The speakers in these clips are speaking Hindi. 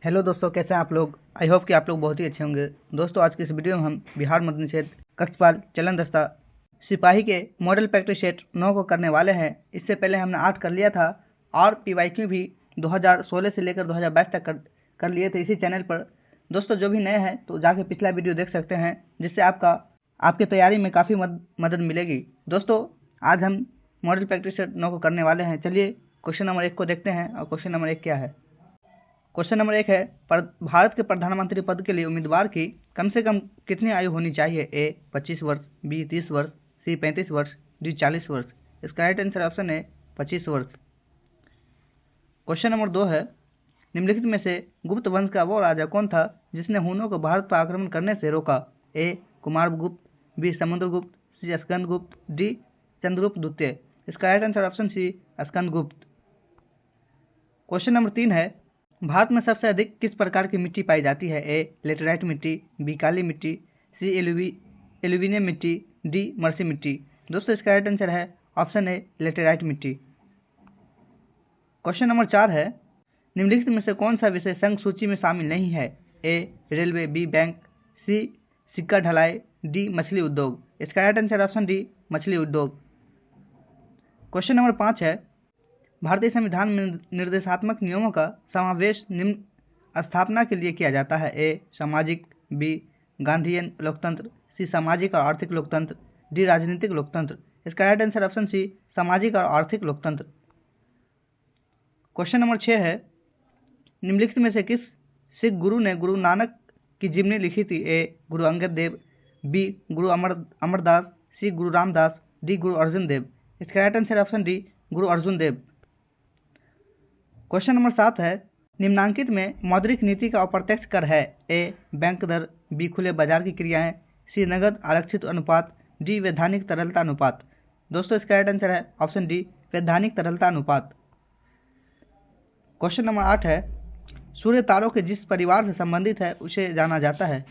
हेलो दोस्तों, कैसे हैं आप लोग। आई होप कि आप लोग बहुत ही अच्छे होंगे। दोस्तों, आज की इस वीडियो में हम बिहार मद्य निषेध कक्षपाल चलन दस्ता सिपाही के मॉडल प्रैक्टिस सेट 9 को करने वाले हैं। इससे पहले हमने 8 कर लिया था और PYQ भी 2016 से लेकर 2022 तक कर लिए थे इसी चैनल पर। दोस्तों, जो भी नए हैं तो जाके पिछला वीडियो देख सकते हैं, जिससे आपके तैयारी में काफ़ी मदद मिलेगी। दोस्तों, आज हम मॉडल प्रैक्टिस सेट 9 को करने वाले हैं। चलिए क्वेश्चन नंबर 1 को देखते हैं। और क्वेश्चन नंबर 1 क्या है। क्वेश्चन नंबर 1 है, भारत के प्रधानमंत्री पद के लिए उम्मीदवार की कम से कम कितनी आयु होनी चाहिए। A 25 वर्ष, B 30 वर्ष, C 35 वर्ष, D 40 वर्ष। इसका राइट आंसर ऑप्शन है 25 वर्ष। क्वेश्चन नंबर 2 है, निम्नलिखित में से गुप्त वंश का वो राजा कौन था जिसने हुनों को भारत पर आक्रमण करने से रोका। A Kumaragupta, B Samudragupta, C Skandagupta, D Chandragupta द्वितीय। इसका right answer option C Skandagupta. Question number 3 है, भारत में सबसे अधिक किस प्रकार की मिट्टी पाई जाती है। A लेटेराइट मिट्टी, B काली मिट्टी, C एलुविनियम मिट्टी, D मर्सी मिट्टी। दोस्तों, इसका राइट आंसर है ऑप्शन ए लेटेराइट मिट्टी। क्वेश्चन नंबर 4 है, निम्नलिखित में से कौन सा विषय संघ सूची में शामिल नहीं है। A railway, B bank, C सिक्का ढलाई, D मछली उद्योग। इसका राइट आंसर ऑप्शन D मछली उद्योग। क्वेश्चन नंबर 5 है, भारतीय संविधान में निर्देशात्मक नियमों का समावेश निम्न स्थापना के लिए किया जाता है। A सामाजिक, B गांधीयन लोकतंत्र, C सामाजिक और आर्थिक लोकतंत्र, D राजनीतिक लोकतंत्र। इसका राइट आंसर ऑप्शन C सामाजिक और आर्थिक लोकतंत्र। क्वेश्चन नंबर 6 है, निम्नलिखित में से किस सिख गुरु ने गुरु नानक की जीवनी लिखी थी। A Guru Angad Dev, B Guru Amar Das, C Guru Ramdas, D गुरु अर्जुन देव। इसका राइट आंसर ऑप्शन D गुरु अर्जुन देव। क्वेश्चन नंबर 7 है, निम्नांकित में मौद्रिक नीति का अप्रत्यक्ष कर है। A बैंक दर, B खुले बाजार की क्रियाएं, C नगद आरक्षित अनुपात, D वैधानिक तरलता अनुपात। दोस्तों, इसका राइट आंसर है ऑप्शन D वैधानिक तरलता अनुपात। क्वेश्चन नंबर 8 है, सूर्य तारों के जिस परिवार से संबंधित है उसे जाना जाता है।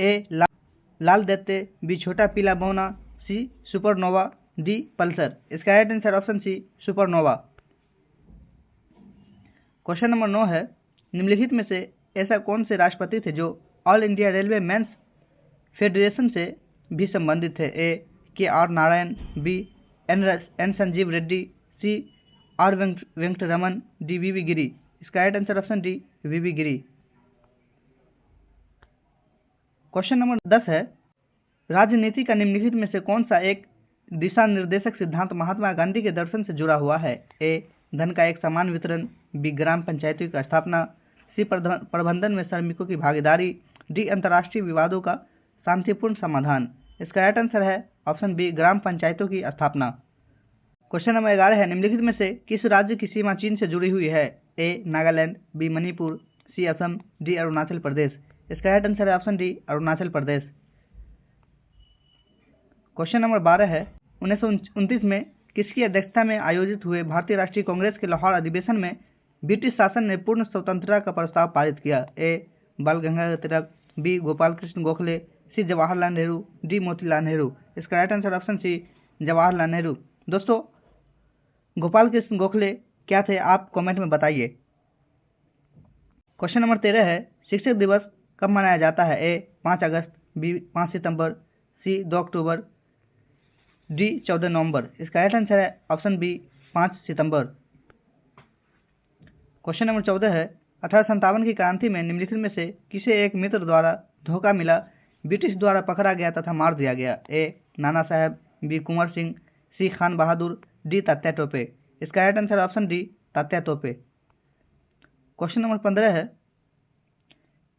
A लाल दैत्य, B छोटा पीला बौना, C सुपरनोवा, D पल्सर। इसका right answer option C supernova. Question number 9 है, निम्नलिखित में से ऐसा कौन से राष्ट्रपति थे जो all India railway men's federation से भी संबंधित थे। A KR Narayan, B N Sanjeeva Reddy, C R Venkataraman, D VV Giri. इसका right answer option D VV Giri. Question number 10 है, राजनीति का निम्नलिखित में से कौन सा एक दिशा निर्देशक सिद्धांत महात्मा गांधी के दर्शन से जुड़ा हुआ है। A धन का एक समान वितरण, B ग्राम पंचायतों की स्थापना, C प्रबंधन में श्रमिकों की भागीदारी, D अंतर्राष्ट्रीय विवादों का शांतिपूर्ण समाधान। इसका राइट आंसर है ऑप्शन B ग्राम पंचायतों की स्थापना। क्वेश्चन नंबर 11 है, निम्नलिखित में से किस राज्य की सीमा चीन से जुड़ी हुई है। A Nagaland, B Manipur, C Assam, D Arunachal Pradesh. इसका राइट आंसर है option D Arunachal Pradesh. Question number 12 है, 1929 में किसकी अध्यक्षता में आयोजित हुए भारतीय राष्ट्रीय कांग्रेस के लाहौर अधिवेशन में ब्रिटिश शासन ने पूर्ण स्वतंत्रता का प्रस्ताव पारित किया। A बाल Gangadhar Tilak, B Gopal Krishna Gokhale, C Jawaharlal Nehru, D Motilal Nehru. इसका right answer option C Jawaharlal Nehru. दोस्तों, गोपाल कृष्ण गोखले क्या थे आप कमेंट में बताइए। क्वेश्चन नंबर 13 है, शिक्षक दिवस कब मनाया जाता है। A 5 August, B 5 September, C 2 October, D 14 नवंबर। इसका राइट आंसर है ऑप्शन B 5 सितंबर। क्वेश्चन नंबर 14 है, 1857 की क्रांति में निम्नलिखित में से किसे एक मित्र द्वारा धोखा मिला, ब्रिटिश द्वारा पकड़ा गया तथा मार दिया गया। A नाना साहब, B कुंवर सिंह, C खान बहादुर, D तात्या टोपे। इसका right answer option D Tatya Tope. Question number 15 है,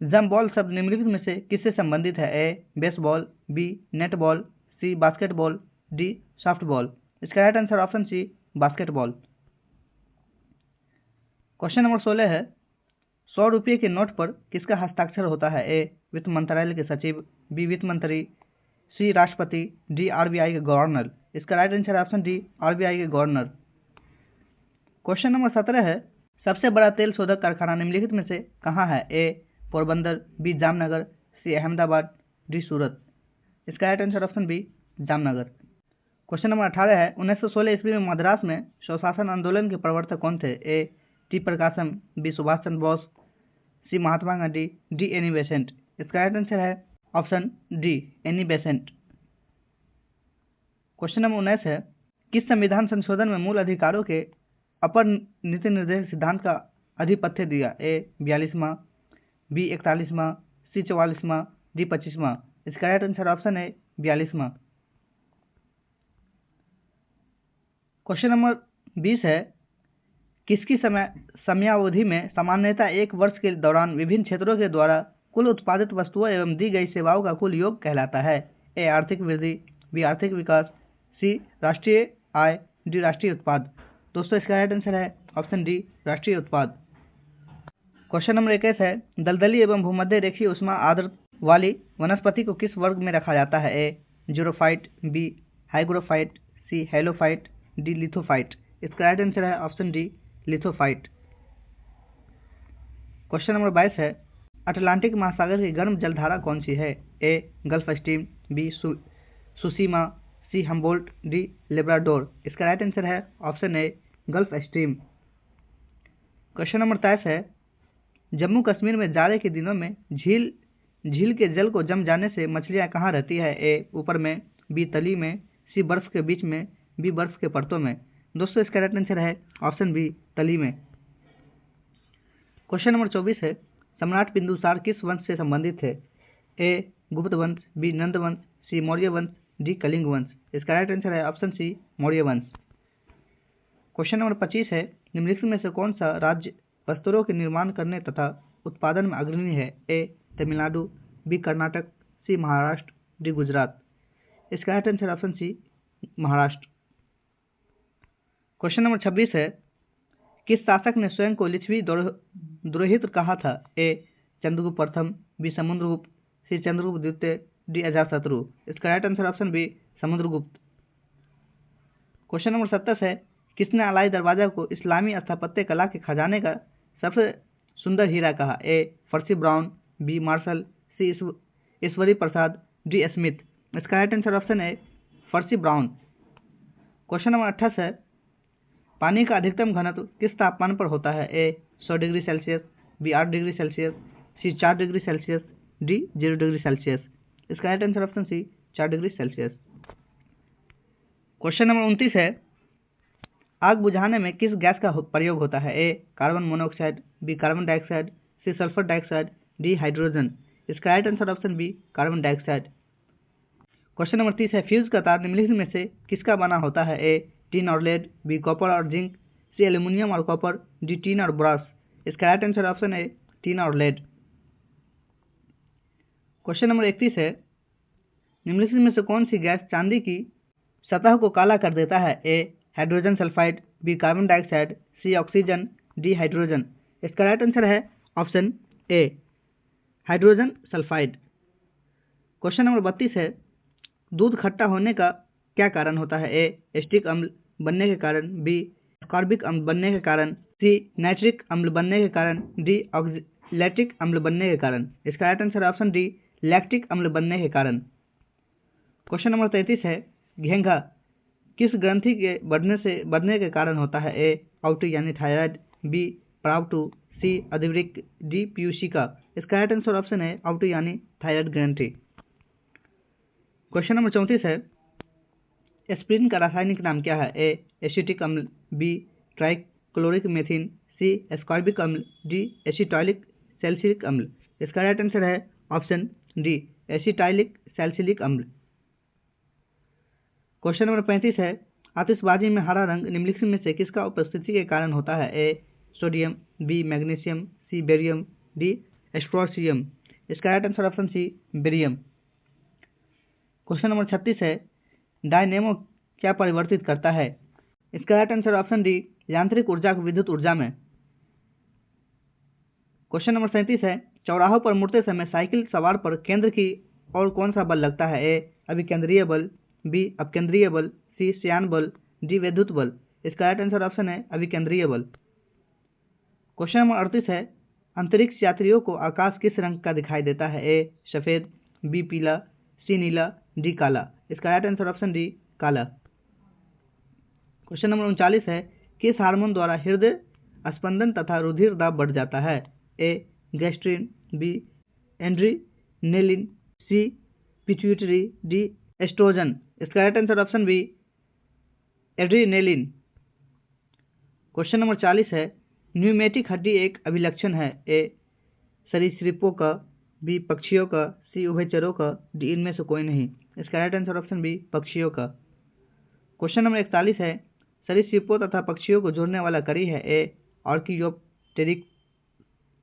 जंप-बॉल शब्द निम्नलिखित में से किससे संबंधित है। A baseball, B netball, C basketball, D softball. इसका right answer option C basketball. Question number 16 है, 100 रुपये के नोट पर किसका हस्ताक्षर होता है। A वित्त मंत्रालय के सचिव, B वित्त मंत्री, C राष्ट्रपति, D RBI के गवर्नर। इसका right answer option D RBI के गवर्नर। क्वेश्चन नंबर 17 है, सबसे बड़ा तेल शोधक कारखाना निम्नलिखित में से कहाँ है। A Porbandar, B Jamnagar, C Ahmedabad, D सूरत। इसका right answer option B Jamnagar. Question number 18 है, 1916 ईस्वी में मद्रास में स्वशासन आंदोलन के प्रवर्तक कौन थे। A T Prakasam, B Subhash Chandra Bose, C Mahatma Gandhi, D Annie Besant. इसका राइट आंसर है option D Annie Besant. Question number 19 है, किस संविधान संशोधन में मूल अधिकारों के अपर नीति निर्देश सिद्धांत का आधिपत्य दिया? ए 42वां, बी 41वां, सी 44वां, डी 25वां। इसका राइट आंसर ऑप्शन है 42वां। क्वेश्चन नंबर 20 है, किसकी समयावधि में सामान्यतः एक वर्ष के दौरान विभिन्न क्षेत्रों के द्वारा कुल उत्पादित वस्तुओं एवं दी गई सेवाओं का कुल योग कहलाता है? ए आर्थिक वृद्धि, बी आर्थिक विकास, सी राष्ट्रीय आय, डी राष्ट्रीय उत्पाद। दोस्तों इसका राइट आंसर है ऑप्शन डी राष्ट्रीय उत्पाद। क्वेश्चन नंबर 21 है, दलदली एवं भूमध्य रेखीय उष्मा आर्द्रता वाली वनस्पति को किस वर्ग में रखा जाता है? ए जीरोफाइट, बी हाइग्रोफाइट, सी हेलोफाइट, डी लिथोफाइट। इसका राइट आंसर है ऑप्शन डी लिथोफाइट। क्वेश्चन नंबर 22 है, अटलांटिक महासागर की गर्म जलधारा कौन सी है? ए गल्फ स्ट्रीम, बी सुसीमा, सी हम्बोल्ट, डी लेब्राडोर। इसका राइट आंसर है option A Gulf Stream. Question number 23 है, जम्मू कश्मीर में जाड़े के दिनों में झील के जल को जम जाने से मछलियां कहाँ रहती है? ए ऊपर में, बी तली में, सी बर्फ के बीच में, बी बर्फ के परतों में। दोस्तों इसका राइट आंसर है ऑप्शन बी तली में। क्वेश्चन नंबर 24 है, सम्राट बिंदुसार किस वंश से संबंधित थे? ए गुप्त वंश, बी नंद वंश, सी मौर्य वंश, डी कलिंग वंश। इसका राइट आंसर है ऑप्शन सी मौर्य वंश। क्वेश्चन नंबर 25 है, निम्नलिखित में से कौन सा राज्य वस्त्रों के निर्माण करने तथा उत्पादन में अग्रणी है? A Tamil Nadu, B Karnataka, C Maharashtra, D Gujarat. इसका right answer option C Maharashtra. Question number 26 है, किस शासक ने स्वयं को लिच्छवी द्रोहित कहा था? ए चंद्रगुप्त प्रथम, बी समुद्रगुप्त, सी चंद्रगुप्त द्वितीय, डी अजातशत्रु। इसका right answer option B Samudragupta. Question number 27 है, किसने अलाई दरवाजा को इस्लामी स्थापत्य कला के खजाने का सबसे सुंदर हीरा कहा? ए फर्सी ब्राउन, बी मार्शल, सी ईश्वरी प्रसाद, डी स्मिथ। इसका राइट आंसर ऑप्शन है फर्सी ब्राउन। क्वेश्चन नंबर 28 है, पानी का अधिकतम घनत्व किस तापमान पर होता है? A 100 degree Celsius, B 8 degree Celsius, C 4 degree Celsius, D 0 degree Celsius. इसका right answer option C 4 degree Celsius. Question number 29 है, आग बुझाने में किस गैस का प्रयोग होता है? A carbon monoxide, B carbon dioxide, C sulphur dioxide, D hydrogen. इसका right answer option B carbon dioxide. Question number 30 है, फ्यूज का तार निम्नलिखित में से किसका बना होता है? ए टीन और लेड, बी कॉपर और जिंक, सी एल्यूमिनियम और कॉपर, डी टीन और ब्रास। इसका राइट आंसर ऑप्शन है टीन और लेड। क्वेश्चन नंबर 31 है, निम्नलिखित में से कौन सी गैस चांदी की सतह को काला कर देता है? A hydrogen sulphide, B carbon dioxide, C oxygen, D hydrogen. इसका राइट आंसर है option A hydrogen sulphide. Question number 32 है, दूध खट्टा होने का क्या कारण होता है? ए एस्टिक अम्ल बनने के कारण, बी कार्बिक अम्ल बनने के कारण, सी नाइट्रिक अम्ल बनने के कारण, डी लैक्टिक अम्ल बनने के कारण। इसका right answer option D lactic अम्ल बनने के कारण। क्वेश्चन नंबर 33 है, घेंघा किस ग्रंथि के बढ़ने के कारण होता है? ए आउटी यानी थायराइड, बी प्रावटू, सी अधिवृक्क, डी पीयूषिका। इसका राइट आंसर ऑप्शन है आउटी यानी थायराइड ग्रंथि। क्वेश्चन नंबर 34 है, एस्पिरिन का रासायनिक नाम क्या है? ए एसिटिक अम्ल, बी ट्राइक्लोरिक मेथिन, सी एस्कॉर्बिक अम्ल, डी एसिटाइलिक सैलिसिलिक अम्ल। इसका राइट आंसर है ऑप्शन डी एसिटाइलिक सैलिसिलिक अम्ल। क्वेश्चन नंबर 35 है, आतिशबाजी में हरा रंग निम्नलिखित में से किसका उपस्थिति के कारण होता है? A sodium, B magnesium, C barium, D strontium. इसका right answer option C barium. Question number 36 है, डायनेमो क्या परिवर्तित करता है? इसका राइट आंसर ऑप्शन डी यांत्रिक ऊर्जा को विद्युत ऊर्जा में। क्वेश्चन नंबर 37 है, चौराहों पर मुड़ते समय साइकिल सवार पर केंद्र की और कौन सा बल लगता है? ए अभिकेंद्रीय बल, बी अपकेंद्रीय बल, सी श्यान बल, डी विद्युत बल। इसका राइट आंसर ऑप्शन है अभिकेंद्रीय बल। क्वेश्चन नंबर 38 है, अंतरिक्ष यात्रियों को आकाश किस रंग का दिखाई देता है? ए सफेद, बी पीला, सी नीला, डी काला। इसका राइट आंसर ऑप्शन डी काला। क्वेश्चन नंबर 39 है, किस हार्मोन द्वारा हृदय स्पंदन तथा रुधिर दाब बढ़ जाता है? A gastrin, B adrenaline, C pituitary, D oestrogen. इसका right answer option B adrenaline. Question number 40 है, न्यूमेटिक हड्डी एक अभिलक्षण है। ए सरीसृपों का, बी पक्षियों का, सी उभयचरों का, डी इनमें से कोई नहीं। इसका राइट आंसर ऑप्शन बी पक्षियों का। क्वेश्चन नंबर 41 है, सरीसृपों तथा पक्षियों को जोड़ने वाला कड़ी है। ए आर्कियोप्टेरिक,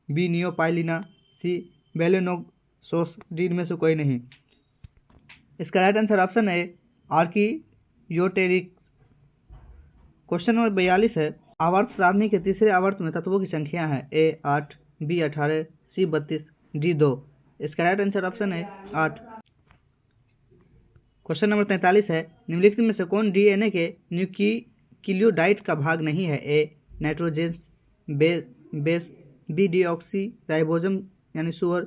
बी नियोपाइलिना, सी बेलेनोसोस, डी इनमें से कोई नहीं। इसका राइट आंसर ऑप्शन है आर्कियोटेरिक। क्वेश्चन नंबर 42 है, आवर्त सारणी के तीसरे आवर्त में तत्वों की संख्या है। ए 8, बी 18, सी 32, डी 2। इसका राइट आंसर ऑप्शन है 8। क्वेश्चन नंबर 43 है, निम्नलिखित में से कौन डीएनए के न्यूक्लियोटाइड का भाग नहीं है। A nitrogen base, B deoxy ribosome यानी सुअर,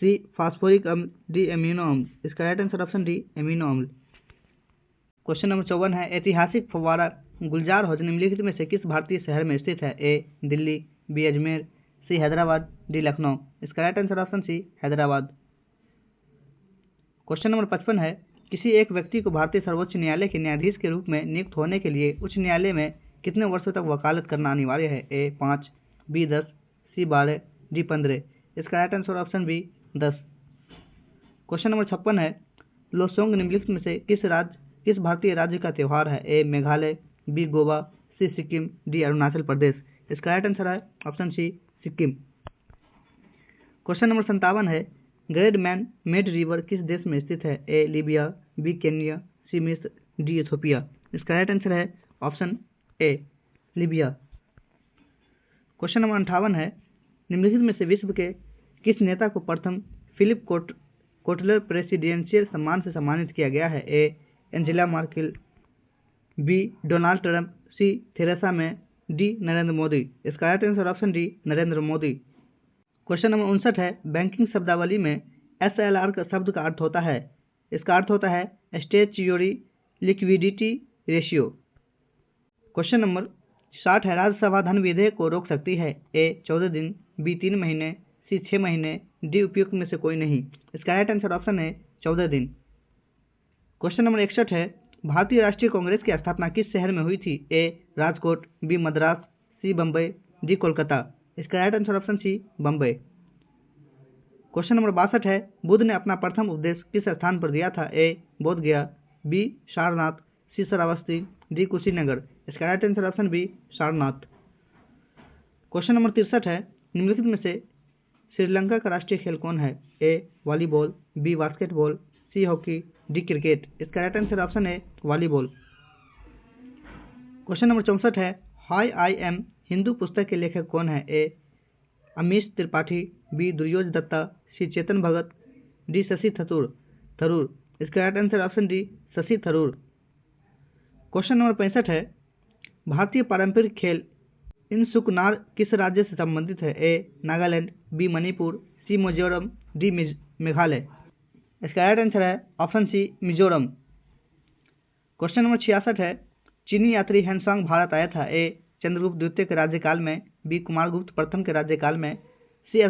सी फास्फोरिक अम्ल, डी एमिनो अम्ल। इसका right answer option D amino अम्ल। क्वेश्चन नंबर 54 है, ऐतिहासिक फव्वारा गुलजार हौज निम्नलिखित में से किस भारतीय शहर में स्थित है। A Delhi, B Ajmer, C Hyderabad, D Lucknow. इसका right answer option C Hyderabad. Question number 55 है, किसी एक व्यक्ति को भारतीय सर्वोच्च न्यायालय के न्यायाधीश के रूप में नियुक्त होने के लिए उच्च न्यायालय में कितने वर्षों तक वकालत करना अनिवार्य है। A 5, B 10, C 12, D 15। इसका right answer option B 10। Question number 56 है, लोसोंग निम्नलिखित में से किस भारतीय राज्य का त्यौहार है। A Meghalaya, B Goa, C Sikkim, D Arunachal Pradesh. इसका राइट आंसर है option C Sikkim. Question number 57 है, ग्रेट मैन मेड रिवर किस देश में स्थित है। ए लीबिया, बी केन्या, सी मिस्र, डी इथोपिया। इसका राइट आंसर है ऑप्शन ए लीबिया। क्वेश्चन नंबर 58 है, निम्नलिखित में से विश्व के किस नेता को प्रथम फिलिप कोटलर प्रेसिडेंशियल सम्मान से सम्मानित किया गया है। A Angela Merkel, B Donald Trump, C Theresa May, D Narendra Modi. इसका right answer option D Narendra Modi. Question number 59 है, बैंकिंग शब्दावली में SLR का शब्द का अर्थ होता है। इसका अर्थ होता है statutory liquidity ratio. Question number 60 है, राज्यसभा धन विधेयक को रोक सकती है। ए 14 दिन, बी 3 महीने, सी 6 महीने, डी उपयुक्त में से कोई नहीं। इसका राइट आंसर ऑप्शन है 14 दिन। क्वेश्चन नंबर 61 है, भारतीय राष्ट्रीय कांग्रेस की स्थापना किस शहर में हुई थी। A Rajkot, B Madras, C Bombay, D Kolkata. इसका right answer option C Bombay. Question number 62 है, बुद्ध ने अपना प्रथम उपदेश किस स्थान पर दिया था। A Bodh Gaya, B Sarnath, C Shravasti, D Kushinagar. इसका right answer option B Sarnath. Question number 63 है, निम्नलिखित में से श्रीलंका का राष्ट्रीय खेल कौन है। A volleyball, B basketball, C hockey, D cricket. इसका राइट आंसर ऑप्शन है वॉलीबॉल। क्वेश्चन नंबर 64 है, हाई आई एम हिंदू पुस्तक के लेखक कौन है। ए अमीश त्रिपाठी, बी दुर्योध दत्ता, सी चेतन भगत, डी शशि थरूर। इसका right answer option D Shashi Tharoor. Question number 65 है, भारतीय पारंपरिक खेल इनसुकनार किस राज्य से संबंधित है। A Nagaland, B Manipur, C Mizoram, D Meghalaya. इसका राइट आंसर है option C Mizoram. Question number 66 है, चीनी यात्री ह्वेनसांग भारत आया था। ए चंद्रगुप्त द्वितीय के राज्यकाल में, बी कुमारगुप्त प्रथम के राज्यकाल में, सी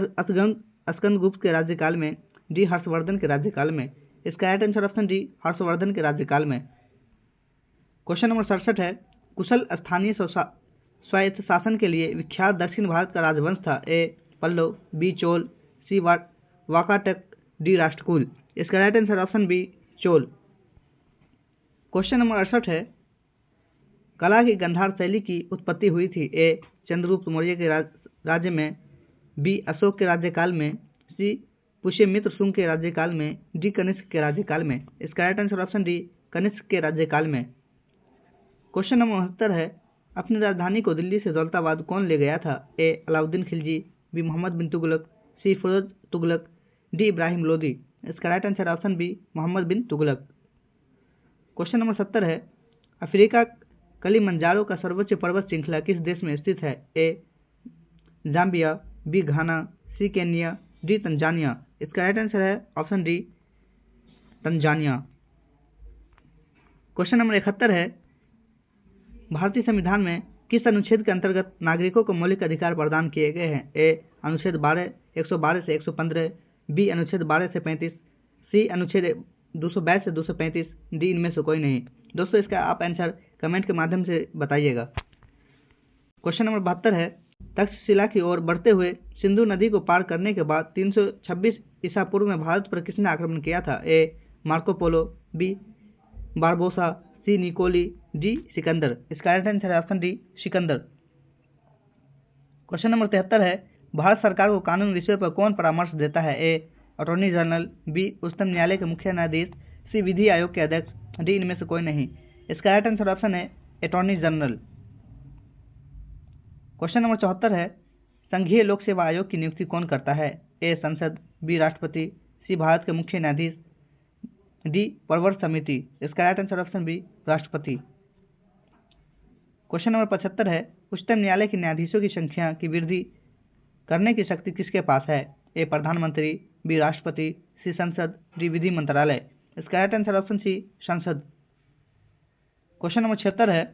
स्कंदगुप्त के राज्यकाल में, डी हर्षवर्धन के राज्यकाल में। इसका right answer option D Harshvardhan के राज्यकाल में। क्वेश्चन नंबर 67 है, कुशल स्थानीय स्वायत्त शासन के लिए विख्यात दक्षिण भारत का राजवंश था। A Pallava, B Chola, C Vakataka, D Rashtrakul. इसका right answer option B Chola. Question number 68 है, कला की गंधार शैली की उत्पत्ति हुई थी। ए चंद्रगुप्त मौर्य के राज्य में, बी अशोक के राज्यकाल में, सी पुष्यमित्र शुंग के राज्यकाल में, डी कनिष्क के राज्यकाल में। इसका right answer option D Kanishka के राज्यकाल में। क्वेश्चन नंबर 69 है, अपनी राजधानी को दिल्ली से दौलताबाद कौन ले गया था। A Alauddin Khilji, B Muhammad bin Tughlaq, C Firoz Tughlaq, D Ibrahim Lodi. इसका right answer option B Muhammad bin Tughlaq. Question number 70 है, अफ्रीका कलिमंजारो का सर्वोच्च पर्वत श्रृंखला किस देश में स्थित है। ए जाम्बिया, बी घाना, सी केन्या, डी तंजानिया। इसका राइट आंसर है option D Tanzania. Question number 71 है, भारतीय संविधान में किस अनुच्छेद के अंतर्गत नागरिकों को मौलिक अधिकार प्रदान किए गए हैं। ए अनुच्छेद 112 से 115, बी अनुच्छेद 12 से 35, सी अनुच्छेद 222 से 235, डी इनमें से कोई नहीं। दोस्तों इसका आप आंसर कमेंट के माध्यम से बताइएगा। क्वेश्चन नंबर 72 है, तक्षशिला की ओर बढ़ते हुए सिंधु नदी को पार करने के बाद 326 ईसा पूर्व में भारत पर किसने आक्रमण किया था? ए मार्को पोलो, बी बारबोसा, सी निकोली, डी सिकंदर। इसका राइट आंसर है option D Sikandar. Question number 73 है, भारत सरकार को कानून विषय पर कौन परामर्श देता है? ए अटॉर्नी जनरल, बी उच्चतम न्यायालय के मुख्य न्यायाधीश, सी विधि आयोग के अध्यक्ष, डी इनमें से कोई नहीं। इसका राइट आंसर ऑप्शन है अटॉर्नी जनरल। क्वेश्चन नंबर 74 है, संघीय लोक सेवा आयोग की नियुक्ति कौन करता है? ए संसद, बी राष्ट्रपति, सी भारत के मुख्य न्यायाधीश, डी प्रवर समिति। इसका राइट आंसर ऑप्शन बी राष्ट्रपति। क्वेश्चन नंबर 75 है, उच्चतम न्यायालय के न्यायाधीशों की संख्या की वृद्धि करने की शक्ति किसके पास है? ए प्रधानमंत्री, बी राष्ट्रपति, सी संसद, डी विधि मंत्रालय। इसका राइट आंसर ऑप्शन सी संसद। क्वेश्चन नंबर 76 है,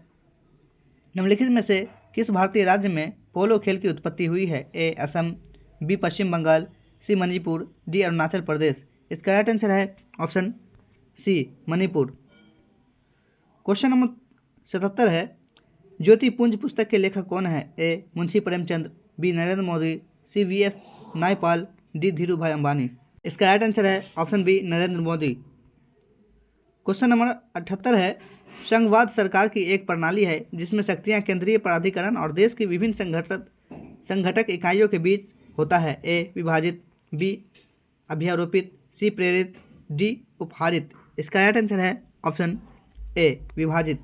निम्नलिखित में से किस भारतीय राज्य में पोलो खेल की उत्पत्ति हुई है? A Assam, B Paschim Bangal, C Manipur, D Arunachal Pradesh. इसका राइट आंसर है option C Manipur. Question number 77 है, ज्योतिपुंज पुस्तक के लेखक कौन है? A Munshi Premchand, B Narendra Modi, C V S. Naipaul, D Dhiru Bhai Ambani. इसका राइट आंसर है option B Narendra Modi. Question number 78 है, संघवाद सरकार की एक प्रणाली है जिसमें शक्तियां केंद्रीय प्राधिकरण और देश की विभिन्न संघटक इकाइयों के बीच होता है। ए विभाजित, बी अभ्यारोपित, सी प्रेरित, डी उपहारित। इसका राइट आंसर है ऑप्शन ए विभाजित।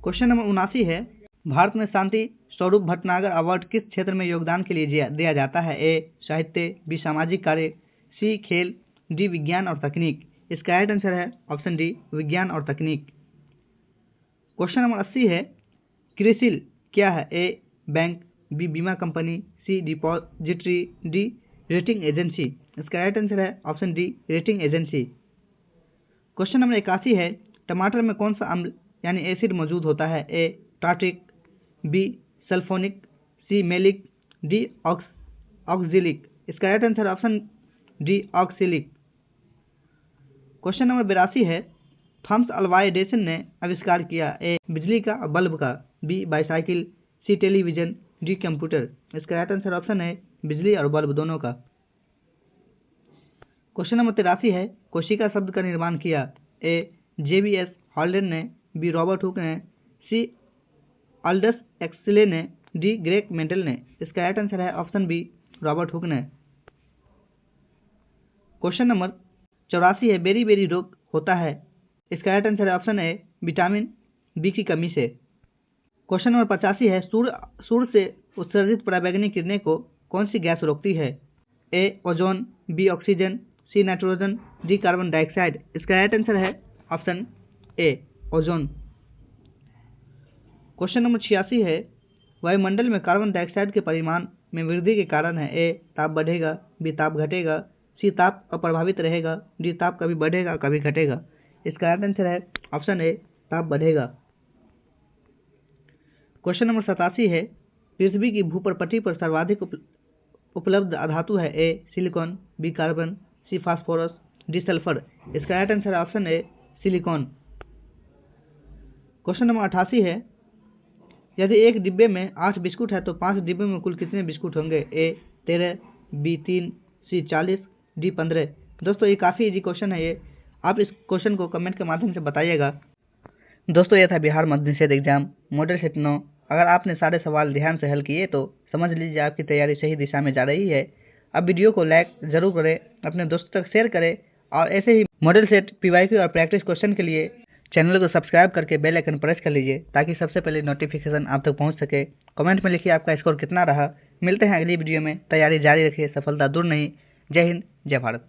क्वेश्चन नंबर 79 है, भारत में शांति स्वरूप भटनागर अवार्ड किस क्षेत्र में योगदान के लिए दिया जाता है? ए साहित्य, बी सामाजिक कार्य, सी खेल, डी विज्ञान और तकनीक। इसका राइट आंसर है ऑप्शन डी विज्ञान और तकनीक। क्वेश्चन नंबर 80 है, क्रिसिल क्या है? ए बैंक, बी बीमा कंपनी, सी डिपॉजिटरी, डी रेटिंग एजेंसी। इसका राइट आंसर है option D rating agency. Question number 81 है, टमाटर में कौन सा अम्ल यानी एसिड मौजूद होता है? A tartaric, B sulphonic, C malic, D oxalic. इसका right answer option D oxalic. Question number 82 है, थॉमस अल्वा एडिसन ने आविष्कार किया? ए बिजली का और बल्ब का, बी बाईसाइकिल, सी टेलीविजन, डी कंप्यूटर। इसका राइट आंसर ऑप्शन है बिजली और बल्ब दोनों का। क्वेश्चन नंबर 83 है, कोशिका शब्द का निर्माण किया? ए JBS हॉल्डेन ने, बी रॉबर्ट हुक ने, सी अल्डस एक्सले ने, डी ग्रेग मेंडल ने। इसका राइट आंसर है ऑप्शन बी रॉबर्ट हुक ने। क्वेश्चन नंबर 84 है, बेरी बेरी रोग होता है? इसका राइट आंसर है ऑप्शन ए विटामिन बी की कमी से। क्वेश्चन नंबर 85 है, सूर्य से उत्सर्जित पराबैंगनी किरणें को कौन सी गैस रोकती है? A ozone, B oxygen, C nitrogen, D carbon dioxide. इसका राइट आंसर है option A ozone. Question number 86 है, वायुमंडल में कार्बन डाइऑक्साइड के परिमाण में वृद्धि के कारण है? ए ताप बढ़ेगा, बी ताप घटेगा, सी ताप अप्रभावित रहेगा, डी ताप कभी बढ़ेगा कभी घटेगा। इसका राइट आंसर है ऑप्शन ए ताप बढ़ेगा। क्वेश्चन नंबर 87 है, पृथ्वी की भूप्रपटि पर सर्वाधिक उपलब्ध धातु है? A silicon, B carbon, C phosphorus, D sulphur. इसका राइट आंसर है option A silicon. Question number 88 है, यदि एक डिब्बे में 8 बिस्कुट है तो 5 डिब्बे में कुल कितने बिस्कुट होंगे? ए 13, बी 3, सी 40, डी 15। दोस्तों ये काफ़ी इजी क्वेश्चन है ये, आप इस क्वेश्चन को कमेंट के माध्यम से बताइएगा। दोस्तों ये था बिहार मध्य निषेध एग्जाम मॉडल सेट 9। अगर आपने सारे सवाल ध्यान से हल किए तो समझ लीजिए आपकी तैयारी सही दिशा में जा रही है। अब वीडियो को लाइक जरूर करें, अपने दोस्तों तक शेयर करें और ऐसे ही मॉडल सेट PYQ और प्रैक्टिस क्वेश्चन के लिए चैनल को सब्सक्राइब करके बेल आइकन प्रेस कर लीजिए ताकि सबसे पहले नोटिफिकेशन आप तक पहुंच सके। कमेंट में लिखिए आपका स्कोर कितना रहा। मिलते हैं अगली वीडियो में, तैयारी जारी रखिए, सफलता दूर नहीं। जय हिंद, जय भारत।